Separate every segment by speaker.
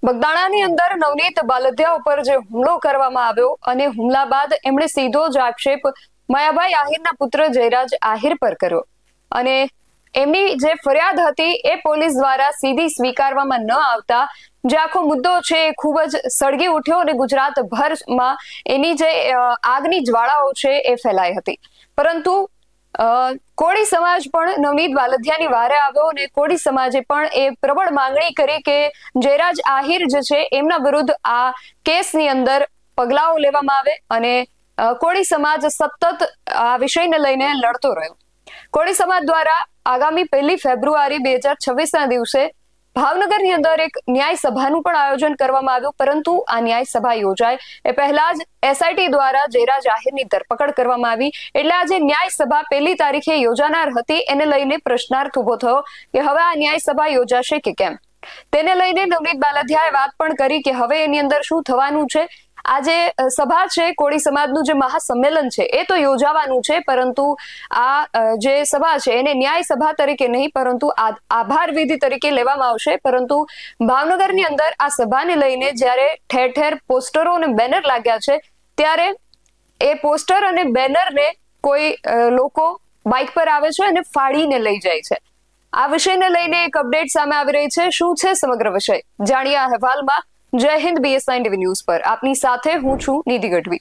Speaker 1: બગદાણાની અંદર નવનીત બાલદિયા ઉપર જે હુમલો કરવામાં આવ્યો અને હુમલા બાદ એમણે સીધો જ આક્ષેપ માયાભાઈ આહિરના પુત્ર જયરાજ આહિર પર કર્યો અને એમની જે ફરિયાદ હતી એ પોલીસ દ્વારા સીધી સ્વીકારવામાં ન આવતા જે આખો મુદ્દો છે એ ખૂબ જ સળગી ઉઠ્યો અને ગુજરાતભરમાં એની જે આગની જ્વાળાઓ છે એ ફેલાઈ હતી. પરંતુ કોળી સમાજ પણ નવનીત બાલદિયાની વારે આવ્યો અને કોળી સમાજે પણ એ પ્રબળ માંગણી કરી કે જયરાજ આહિર જે છે એમના વિરુદ્ધ આ કેસની અંદર પગલાઓ લેવામાં આવે અને કોળી સમાજ સતત આ વિષયને લઈને લડતો રહ્યો. કોળી સમાજ દ્વારા આગામી 1 ફેબ્રુઆરી 2026 ના દિવસે ભાવનગરની અંદર એક ન્યાય સભાનું પણ આયોજન કરવામાં આવ્યું, પરંતુ આ ન્યાય સભા યોજાય એ પહેલા જ એસઆઈટી દ્વારા જયરાજ આહિરની ધરપકડ કરવામાં આવી. એટલે આ જે ન્યાય સભા 1 તારીખે યોજાનાર હતી એને લઈને પ્રશ્નાર્થ ઉભો થયો કે હવે આ ન્યાય સભા યોજાશે કે કેમ. તેને લઈને નવનીત બાલદિયાએ વાત પણ કરી કે હવે એની અંદર શું થવાનું છે. આ જે સભા છે કોળી સમાજનું જે મહાસંમેલન છે એ તો યોજાવાનું છે, પરંતુ આ જે સભા છે એને ન્યાય સભા તરીકે નહીં પરંતુ આભાર વિધિ તરીકે લેવામાં આવશે. પરંતુ ભાવનગરની અંદર આ સભાને લઈને જ્યારે ઠેર ઠેર પોસ્ટરો અને બેનર લાગ્યા છે ત્યારે એ પોસ્ટર અને બેનરને કોઈ લોકો બાઇક પર આવે છે અને ફાડીને લઈ જાય છે. આ વિષયને લઈને એક અપડેટ સામે આવી રહી છે. શું છે સમગ્ર વિષય જાણીએ આ અહેવાલમાં. જય હિન્દ, BSI TV ન્યૂઝ પર આપની સાથે હું છું નિધિ ગઢવી.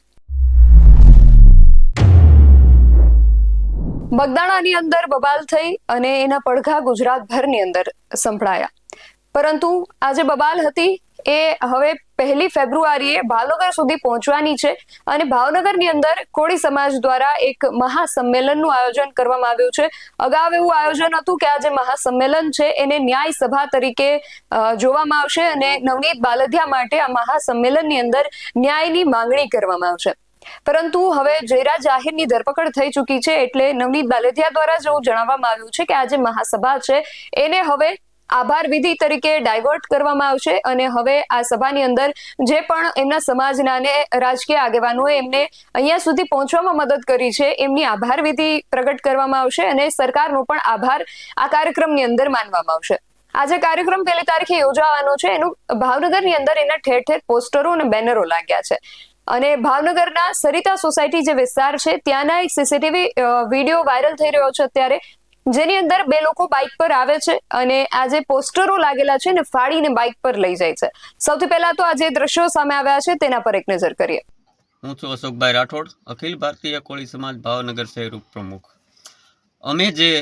Speaker 1: બગદાણાની અંદર બબાલ થઈ અને એના પડઘા ગુજરાતભરની અંદર સંભળાયા, પરંતુ આ જે બબાલ હતી એ હવે 1 ફેબ્રુઆરીએ ભાવનગર સુધી પહોંચવાની છે અને ભાવનગરની અંદર કોળી સમાજ દ્વારા એક મહાસંમેલનનું આયોજન કરવામાં આવ્યું છે. અગાઉ એવું આયોજન હતું કે આ જે મહાસંમેલન છે એને ન્યાય સભા તરીકે જોવામાં આવશે અને નવનીત બાલદિયા માટે આ મહાસંમેલનની અંદર ન્યાયની માંગણી કરવામાં આવશે. પરંતુ હવે જયરાજ આહિરની ધરપકડ થઈ ચૂકી છે એટલે નવનીત બાલદિયા દ્વારા જેવું જણાવવામાં આવ્યું છે કે આ જે મહાસભા છે એને હવે આભાર વિધિ તરીકે ડાયવર્ટ કરવામાં આવશે અને હવે આ સભાની અંદર જે પણ એમના સમાજના અને રાજકીય આગેવાનોએ એમને અહીંયા સુધી પહોંચવામાં મદદ કરી છે એમની આભાર વિધિ પ્રગટ કરવામાં આવશે અને સરકારનો પણ આભાર આ કાર્યક્રમની અંદર માનવામાં આવશે. આ જે કાર્યક્રમ 1 તારીખે યોજાવાનો છે એનું ભાવનગરની અંદર એના ઠેર ઠેર પોસ્ટરો અને બેનરો લાગ્યા છે અને ભાવનગરના સરિતા સોસાયટી જે વિસ્તાર છે ત્યાંના એક સીસીટીવી વિડીયો વાયરલ થઈ રહ્યો છે અત્યારે, જેની અંદર 2 લોકો બાઇક પર આવે છે અને આ જે પોસ્ટરો લાગેલા છે ને ફાડીને બાઇક પર લઈ જાય છે. સૌથી પહેલા તો આ જે દ્રશ્યો સામે આવ્યા છે તેના પર એક નજર કરીએ.
Speaker 2: હું છું અશોકભાઈ રાઠોડ, અખિલ ભારતીય કોળી સમાજ ભાવનગર શહેર ઉપપ્રમુખ. અમે જે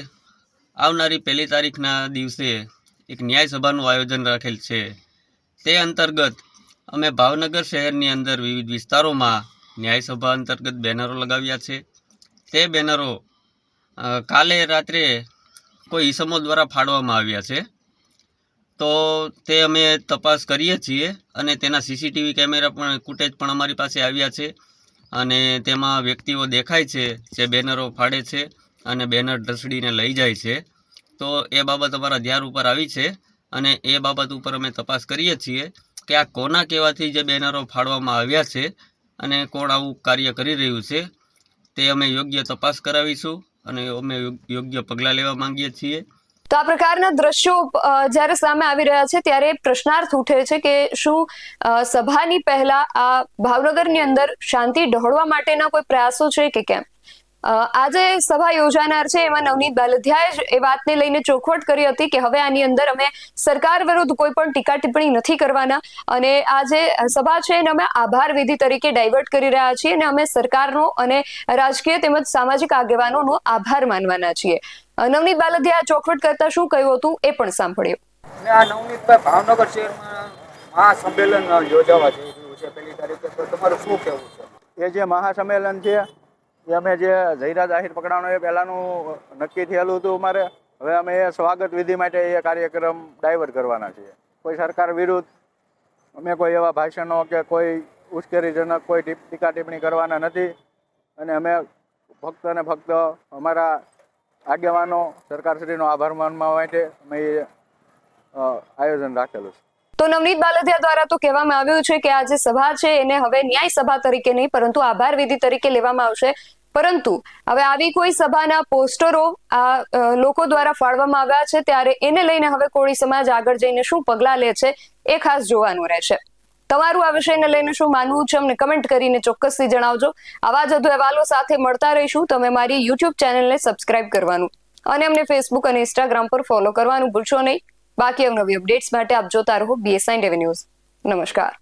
Speaker 2: આવનારી 1 તારીખના દિવસે એક ન્યાય સભાનું આયોજન રાખેલ છે તે અંતર્ગત અમે ભાવનગર શહેરની અંદર વિવિધ વિસ્તારોમાં ન્યાય સભા અંતર્ગત બેનરો લગાવ્યા છે. તે બેનરો કાલે રાત્રે કોઈ ઈસમો દ્વારા ફાડવામાં આવ્યા છે, તો તે અમે તપાસ કરીએ છીએ અને તેના સીસીટીવી કેમેરા પણ ફૂટેજ પણ અમારી પાસે આવ્યા છે અને તેમાં વ્યક્તિઓ દેખાય છે જે બેનરો ફાડે છે અને બેનર ઢસડીને લઈ જાય છે. તો એ બાબત અમારા ધ્યાન ઉપર આવી છે અને એ બાબત ઉપર અમે તપાસ કરીએ છીએ કે આ કોના કહેવાથી જે બેનરો ફાડવામાં આવ્યા છે અને કોણ આવું કાર્ય કરી રહ્યું છે. તે અમે યોગ્ય તપાસ કરાવીશું અને અમે યોગ્ય પગલાં લેવા માંગીએ છીએ.
Speaker 1: તો આ પ્રકારના દ્રશ્યો જ્યારે સામે આવી રહ્યા છે ત્યારે પ્રશ્નાર્થ ઉઠે છે કે શું સભાની પહેલા આ ભાવનગરની અંદર શાંતિ ડહોળવા માટેના કોઈ પ્રયાસો છે કે કેમ. આજે સભા યોજાનાર છે એમાં નવનીત બાલદિયાએ જ એ વાતને લઈને ચોખવટ કરી હતી કે હવે આની અંદર અમે સરકાર વિરુદ્ધ કોઈ પણ ટીકા ટિપ્પણી નથી કરવાના અને આ જે સભા છે એને અમે આભાર વિધિ તરીકે ડાયવર્ટ કરી રહ્યા છીએ અને અમે સરકારનો અને રાજકીય તેમજ સામાજિક આગેવાનોનો આભાર માનવાના છીએ. નવનીત બાલદિયાએ ચોખવટ કરતા શું કહ્યું હતું એ પણ સાંભળ્યું.
Speaker 3: આ નવનીતભાઈ ભાવનગર શહેરમાં મહાસંમેલન યોજાવા જઈ રહ્યું છે 1 તારીખે, તો તમારું શું કહેવું છે?
Speaker 4: એ જે મહાસંમેલન છે એ અમે જે જયરાજ આહિર પકડાણો એ પહેલાંનું નક્કી થયેલું હતું અમારે. હવે અમે એ સ્વાગત વિધિ માટે એ કાર્યક્રમ ડાયવર્ટ કરવાના છીએ. કોઈ સરકાર વિરુદ્ધ અમે કોઈ એવા ભાષણો કે કોઈ ઉશ્કેરણીજનક કોઈ ટીકા ટિપ્પણી કરવાના નથી અને અમે ફક્ત અને ફક્ત અમારા આગેવાનો સરકારશ્રીનો આભાર માનવા માટે અમે એ આયોજન રાખેલું છે.
Speaker 1: તો નવનીત બાલદિયા દ્વારા તો કહેવામાં આવ્યું છે કે આ જે સભા છે એને હવે ન્યાય સભા તરીકે નહીં પરંતુ આભાર વિધિ તરીકે લેવામાં આવશે. પરંતુ હવે આવી કોઈ સભાના પોસ્ટરો આ લોકો દ્વારા ફાળવામાં આવ્યા છે, ત્યારે એને લઈને હવે કોળી સમાજ આગળ જઈને શું પગલાં લે છે એ ખાસ જોવાનું રહેશે. તમારું આ વિષયને લઈને શું માનવું છે અમને કમેન્ટ કરીને ચોક્કસથી જણાવજો. આવા જ વધુ અહેવાલો સાથે મળતા રહીશું. તમે મારી યુટ્યુબ ચેનલને સબસ્ક્રાઇબ કરવાનું અને અમને ફેસબુક અને ઇન્સ્ટાગ્રામ પર ફોલો કરવાનું ભૂલશો નહીં. બાકી અવનવી અપડેટ્સ માટે આપ જોતા રહો BS9 TV ન્યૂઝ. નમસ્કાર.